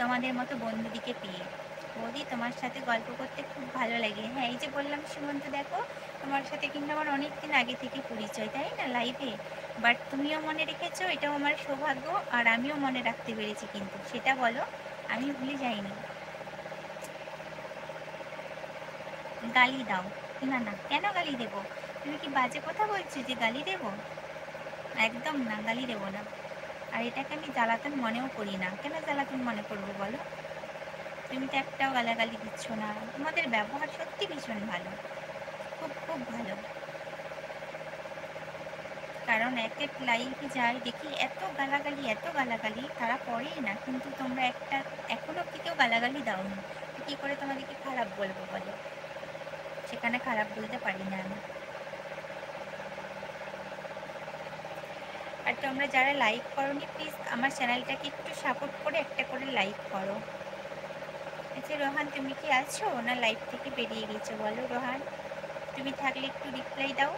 তোমাদের মতো বন্ধুদিকে পেয়ে। বৌদি তোমার সাথে গল্প করতে খুব ভালো লাগে। হ্যাঁ, এই যে বললাম সুমন্ত, দেখো তোমার সাথে কিন্তু আমার অনেক দিন আগে থেকে পরিচয়, তাই না, লাইভে। বাট তুমিও মনে রেখেছো, এটাও আমার সৌভাগ্য, আর আমিও মনে রাখতে পেরেছি, কিন্তু সেটা বলো, আমি ভুলে যাইনি। গালি দাও? না না, কেন গালি দেবো? তুমি কি বাজে কথা বলছো যে গালি দেবো? একদম না, গালি দেবো না। আর এটাকে আমি জ্বালাতন মনেও করি না। কেন জ্বালাতন মনে করবো বলো? তুমি তো একটাও গালাগালি দিচ্ছ না। তোমাদের ব্যবহার সত্যি ভীষণ ভালো, খুব খুব ভালো। কারণ এক এক লাইভে যাই দেখি এত গালাগালি, এত গালাগালি, তারা পড়েই না, কিন্তু তোমরা একটা এখনো অব্দি কেউ গালাগালি দাওনি। তো কী করে তোমাদেরকে খারাপ বলবো বলো? সেখানে খারাপ বলতে পারি না আমি। আর তোমরা যারা লাইক করোনি, প্লিজ আমার চ্যানেলটাকে একটু সাপোর্ট করে একটা করে লাইক করো। আচ্ছা রোহান, তুমি কি আছো না লাইভ থেকে বেরিয়ে গেছো? বলো রোহান, তুমি থাকলে একটু রিপ্লাই দাও।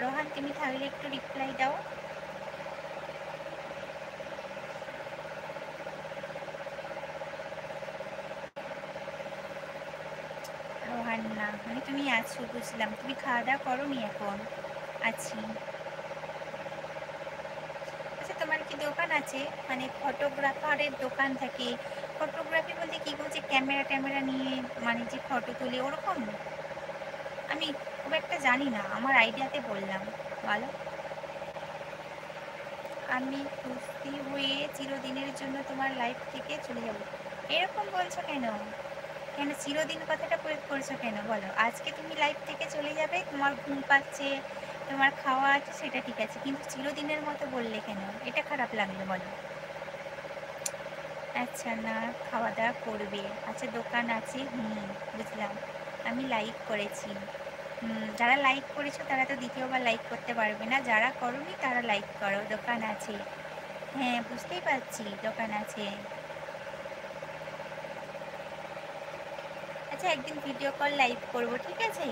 রোহান, তুমি থাকলে একটু রিপ্লাই দাও। রোহান না, মানে তুমি আছো বুঝলাম। তুমি খাওয়া দাওয়া করোনি এখন? আছি। আচ্ছা তোমার কি দোকান আছে, মানে ফটোগ্রাফারের দোকান থাকে? ফটোগ্রাফি বলতে কি বলছে, ক্যামেরা ট্যামেরা নিয়ে মানে যে ফটো তোলে ওরকম? আমি খুব একটা জানি না, আমার আইডিয়াতে বললাম। বলো। আমি খুশি হয়ে চিরদিনের জন্য তোমার লাইফ থেকে চলে যাব? এরকম বলছো কেন? কেন চিরদিন কথাটা প্রয়োগ করছো কেন বলো? আজকে তুমি লাইফ থেকে চলে যাবে, তোমার ঘুম পাচ্ছে, তোমার খাওয়া আছে, সেটা ঠিক আছে, কিন্তু চিরদিনের মতো বললে কেন? এটা খারাপ লাগলো বলো? আচ্ছা না, খাওয়া দাওয়া করবে, আচ্ছা দোকান আছে, বুঝলাম। আমি লাইক করেছি। যারা লাইক করেছো তারা তো দ্বিতীয়বার লাইক করতে পারবে না, যারা করোনি তারা লাইক করো। দোকান আছে, হ্যাঁ বুঝতেই পারছি দোকান আছে। আচ্ছা একদিন ভিডিও কল লাইভ করব, ঠিক আছে?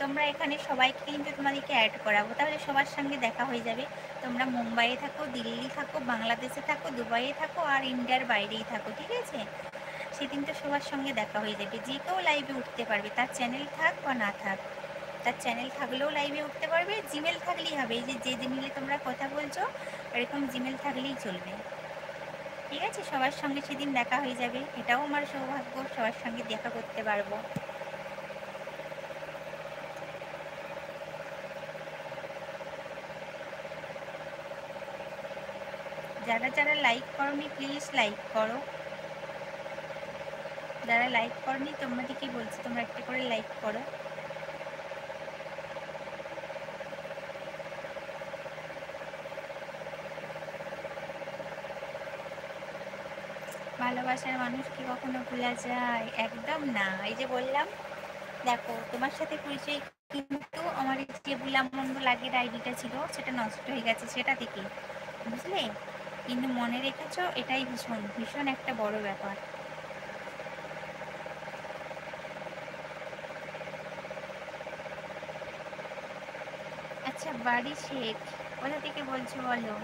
তোমরা এখানে সবাইকে কিন্তু তোমাদেরকে অ্যাড করাবো, তাহলে সবার সঙ্গে দেখা হয়ে যাবে। তোমরা মুম্বাইয়ে থাকো, দিল্লি থাকো, বাংলাদেশে থাকো, দুবাইয়ে থাকো, আর ইন্ডিয়ার বাইরেই থাকো, ঠিক আছে? সেদিন তো সবার সঙ্গে দেখা হয়ে যাবে, যে কেউ লাইভে উঠতে পারবে, তার চ্যানেল থাক বা না থাক। তার চ্যানেল থাকলেও লাইভে উঠতে পারবে, জিমেল থাকলেই হবে, এই যে যে জিমেলে তোমরা কথা বলছো এরকম জিমেল থাকলেই চলবে। ঠিক আছে, সবার সঙ্গে সেদিন দেখা হয়ে যাবে, এটাও আমার সৌভাগ্য, সবার সঙ্গে দেখা করতে পারবো। যারা যারা লাইক করোনি প্লিজ লাইক করো। যারা লাইক করোনি তোমাদেরকে বলছি, তোমরা একটা করে লাইক করো। ভালোবাসার মানুষ কি কখনো ভোলা যায়? একদম না। এই যে বললাম, দেখো তোমার সাথে পরিচয়, কিন্তু আমার এই যে বুলামন্ডল আগের আইডিটা ছিল সেটা নষ্ট হয়ে গেছে, সেটা থেকে, বুঝলে? কিন্তু মনে রেখেছো, এটাই ভীষণ ভীষণ একটা বড় ব্যাপার। আচ্ছা বাড়ি শেখ, কোথা থেকে বলছো বলো?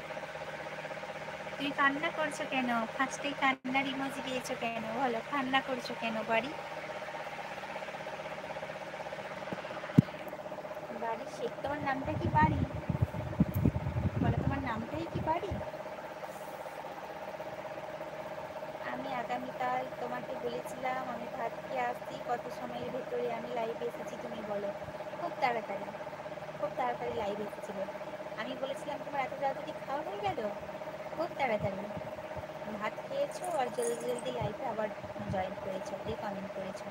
তুমি কান্না করছো কেন? ফার্স্টেই কান্নার ইমোজি দিয়েছো কেন বলো? কান্না করছো কেন? বাড়ি, বাড়ি শেখ, তোমার নামটা কি বাড়ি? বলো, তোমার নামটাই কি বাড়ি? আমি আগামীকাল তোমাকে বলেছিলাম আমি ভাত খেয়ে আসছি, কত সময়ের ভেতরে আমি লাইভে এসেছি তুমি বলো? খুব তাড়াতাড়ি, খুব তাড়াতাড়ি লাইভে এসেছিলে। আমি বলেছিলাম তোমার এত তাড়াতাড়ি খাওয়া হয়ে গেল? খুব তাড়াতাড়ি ভাত খেয়েছো আর জলদি জলদি লাইভে আবার জয়েন করেছো, দিয়ে কমেন্ট করেছো।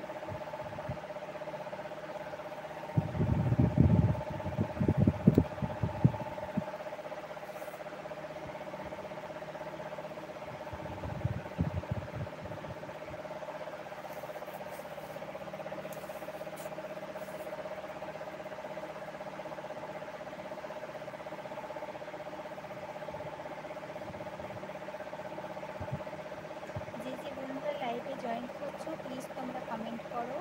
যে যে বন্ধুরা লাইভে জয়েন করছো প্লিজ তোমরা কমেন্ট করো।